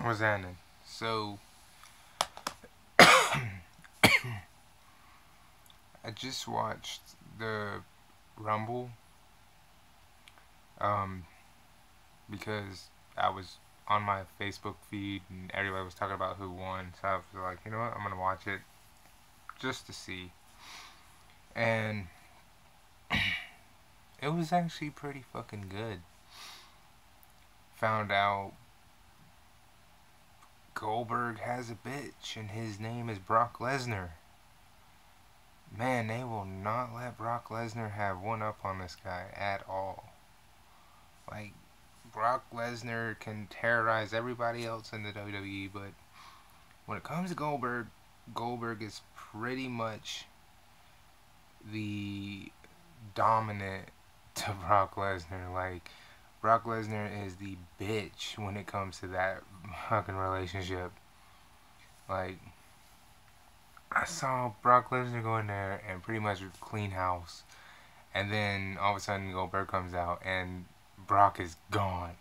What's happening? So, I just watched the Rumble, um, because I was on my Facebook feed and everybody was talking about who won. So I was like, you know what, I'm gonna watch it just to see. And it was actually pretty fucking good. Found out Goldberg has a bitch and his name is Brock Lesnar. Man, they will not let Brock Lesnar have one up on this guy at all. Like, Brock Lesnar can terrorize everybody else in the WWE, but when it comes to Goldberg, Goldberg is pretty much the dominant to Brock Lesnar. Like, Brock Lesnar is the bitch when it comes to that fucking relationship. Like, I saw Brock Lesnar go in there and pretty much clean house. And then all of a sudden Goldberg comes out and Brock is gone.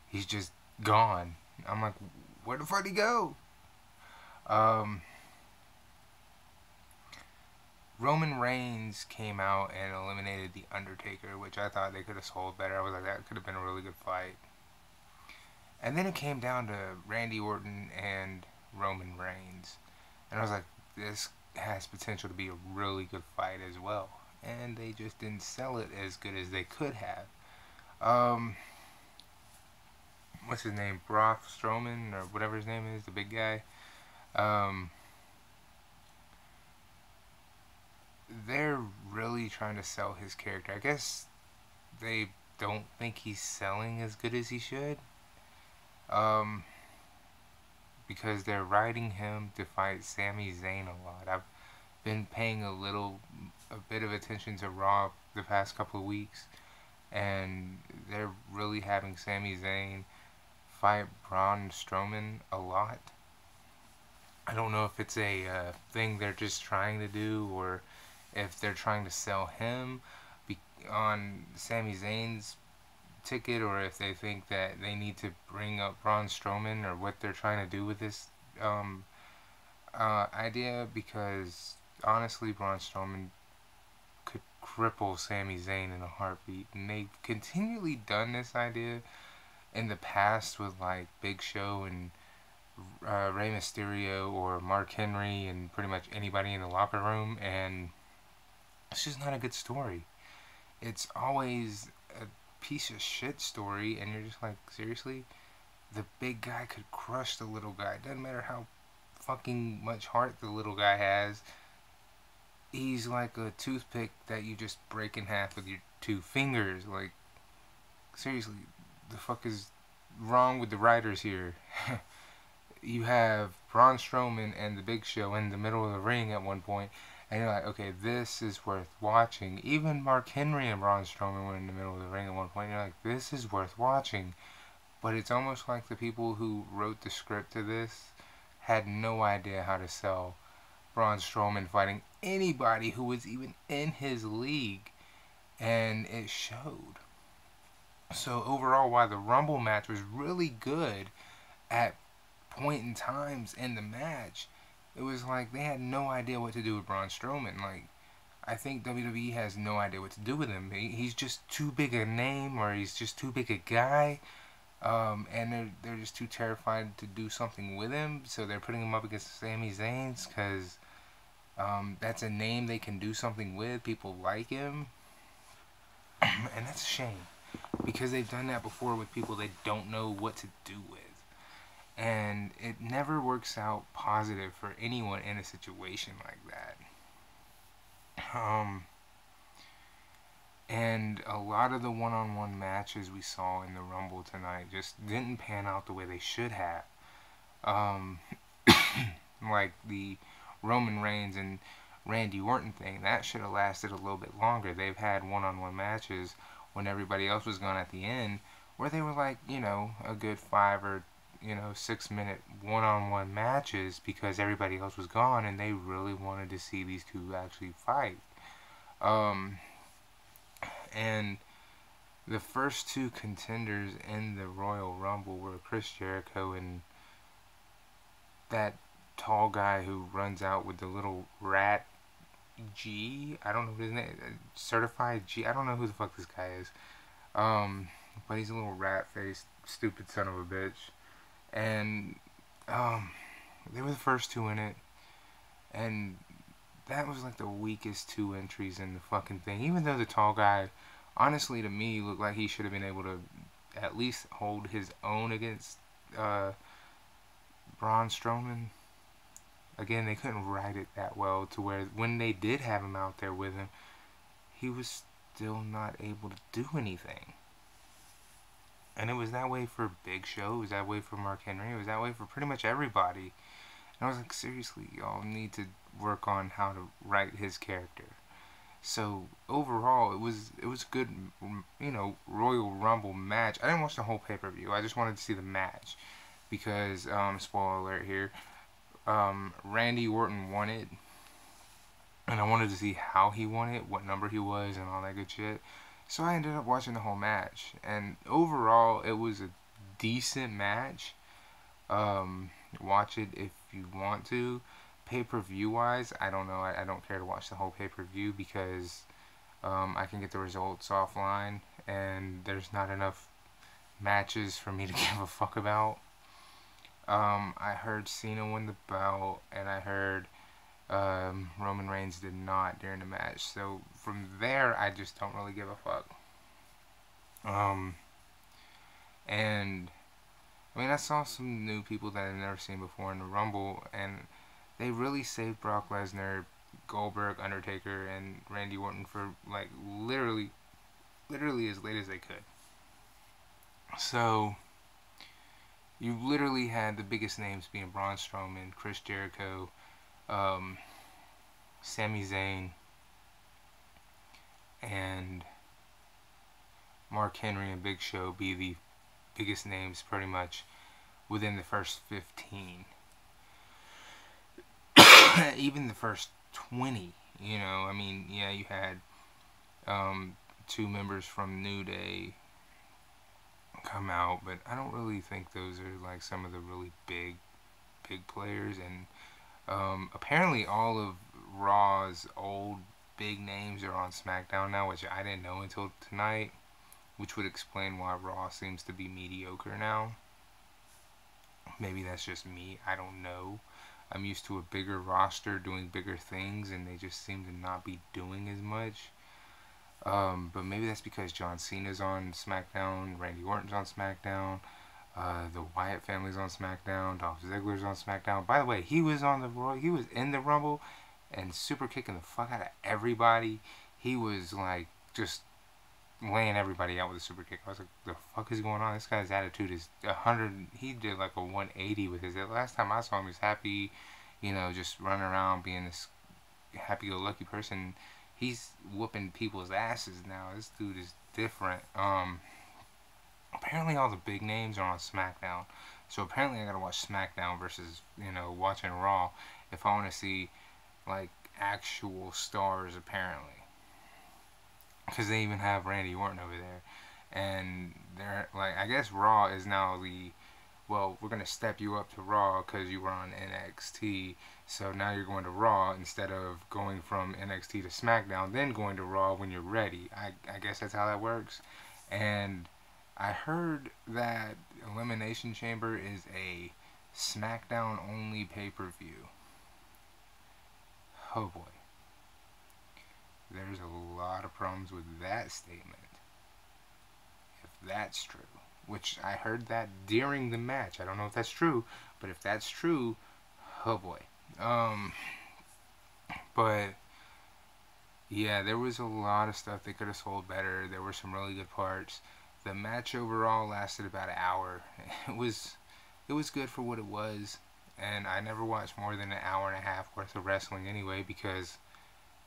He's just gone. I'm like, where the fuck did he go? Um, Roman Reigns came out and eliminated The Undertaker, which I thought they could have sold better. I was like, that could have been a really good fight. And then it came down to Randy Orton and Roman Reigns. And I was like, this has potential to be a really good fight as well. And they just didn't sell it as good as they could have. What's his name? Braun Strowman, or whatever his name is, the big guy. Um, they're really trying to sell his character. I guess they don't think he's selling as good as he should. Um, because they're writing him to fight Sami Zayn a lot. I've been paying a bit of attention to Raw the past couple of weeks, and they're really having Sami Zayn fight Braun Strowman a lot. I don't know if it's a thing they're just trying to do, or if they're trying to sell him on Sami Zayn's ticket, or if they think that they need to bring up Braun Strowman, or what they're trying to do with this idea, because honestly, Braun Strowman could cripple Sami Zayn in a heartbeat, and they've continually done this idea in the past with like Big Show and Rey Mysterio or Mark Henry and pretty much anybody in the locker room, and it's just not a good story. It's always a piece of shit story, and you're just like, seriously? The big guy could crush the little guy. It doesn't matter how fucking much heart the little guy has. He's like a toothpick that you just break in half with your two fingers. Like, seriously, the fuck is wrong with the writers here? You have Braun Strowman and the Big Show in the middle of the ring at one point, and you're like, okay, this is worth watching. Even Mark Henry and Braun Strowman were in the middle of the ring at one point, and you're like, this is worth watching. But it's almost like the people who wrote the script to this had no idea how to sell Braun Strowman fighting anybody who was even in his league, and it showed. So overall, while the Rumble match was really good at point in times in the match, it was like they had no idea what to do with Braun Strowman. Like, I think WWE has no idea what to do with him. He's just too big a name, or he's just too big a guy, and they're just too terrified to do something with him. So they're putting him up against Sami Zayn because that's a name they can do something with. People like him, and that's a shame because they've done that before with people they don't know what to do with. And it never works out positive for anyone in a situation like that. And a lot of the one-on-one matches we saw in the Rumble tonight just didn't pan out the way they should have. Like the Roman Reigns and Randy Orton thing, that should have lasted a little bit longer. They've had one-on-one matches when everybody else was gone at the end, where they were like, a good 5 or 6-minute one-on-one matches because everybody else was gone and they really wanted to see these two actually fight. And the first two contenders in the Royal Rumble were Chris Jericho and that tall guy who runs out with the little rat G. I don't know his name. Certified G. I don't know who the fuck this guy is. But he's a little rat-faced, stupid son of a bitch. And they were the first two in it, and that was like the weakest two entries in the fucking thing. Even though the tall guy, honestly, to me, looked like he should have been able to at least hold his own against Braun Strowman. Again, they couldn't write it that well to where when they did have him out there with him, he was still not able to do anything. And it was that way for Big Show, it was that way for Mark Henry, it was that way for pretty much everybody. And I was like, seriously, y'all need to work on how to write his character. So overall, it was a good, Royal Rumble match. I didn't watch the whole pay-per-view. I just wanted to see the match because, spoiler alert here, Randy Orton won it, and I wanted to see how he won it, what number he was, and all that good shit. So I ended up watching the whole match, and overall, it was a decent match. Watch it if you want to. Pay-per-view wise, I don't know. I don't care to watch the whole pay-per-view because I can get the results offline, and there's not enough matches for me to give a fuck about. I heard Cena win the belt, and I heard Roman Reigns did not during the match. So from there, I just don't really give a fuck. And I mean, I saw some new people that I've never seen before in the Rumble, and they really saved Brock Lesnar, Goldberg, Undertaker, and Randy Orton for like literally as late as they could. So you literally had the biggest names being Braun Strowman, Chris Jericho, Sami Zayn, and Mark Henry and Big Show be the biggest names pretty much within the first 15. Even the first 20, I mean, yeah, you had two members from New Day come out, but I don't really think those are like some of the really big players. And apparently all of Raw's old big names are on SmackDown now, which I didn't know until tonight, which would explain why Raw seems to be mediocre now. Maybe that's just me, I don't know. I'm used to a bigger roster doing bigger things, and they just seem to not be doing as much. But maybe that's because John Cena's on SmackDown, Randy Orton's on SmackDown, the Wyatt family's on SmackDown, Dolph Ziggler's on SmackDown. By the way, he was in the Rumble and super kicking the fuck out of everybody. He was like just laying everybody out with a super kick. I was like, the fuck is going on? This guy's attitude is 100. He did like a 180 with his. Last time I saw him, he was happy, just running around being this happy-go-lucky person. He's whooping people's asses now. This dude is different. Apparently all the big names are on SmackDown. So apparently I gotta watch SmackDown versus, watching Raw if I want to see, like, actual stars, apparently. Because they even have Randy Orton over there. And they're, like, I guess Raw is now well, we're going to step you up to Raw because you were on NXT. So now you're going to Raw instead of going from NXT to SmackDown, then going to Raw when you're ready. I guess that's how that works. And I heard that Elimination Chamber is a SmackDown only pay-per-view. Oh boy. There's a lot of problems with that statement. If that's true. Which I heard that during the match. I don't know if that's true, but if that's true, oh boy. But yeah, there was a lot of stuff they could have sold better. There were some really good parts. The match overall lasted about an hour. It was good for what it was, and I never watched more than an hour and a half worth of wrestling anyway because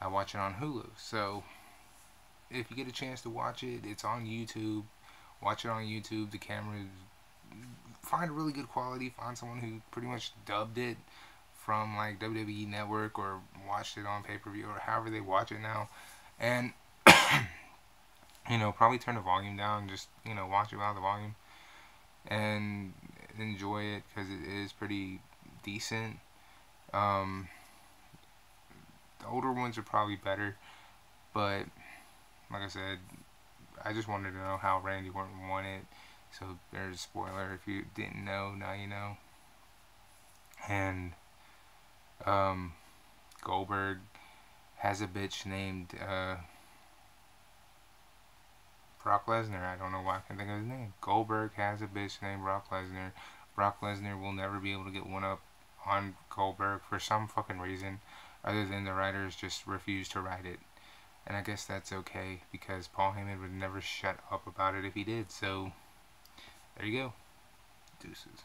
I watch it on Hulu. So if you get a chance to watch it, it's on YouTube. Watch it on YouTube. The camera, find a really good quality. Find someone who pretty much dubbed it from like WWE Network or watched it on pay-per-view or however they watch it now. And Probably turn the volume down, just, watch it without the volume and enjoy it because it is pretty decent. Um, the older ones are probably better, but like I said, I just wanted to know how Randy Orton won it. So there's a spoiler. If you didn't know, now you know. And um, Goldberg has a bitch named Brock Lesnar. I don't know why I can't think of his name. Goldberg has a bitch named Brock Lesnar. Brock Lesnar will never be able to get one up on Goldberg for some fucking reason, other than the writers just refuse to write it. And I guess that's okay because Paul Heyman would never shut up about it if he did. So there you go. Deuces.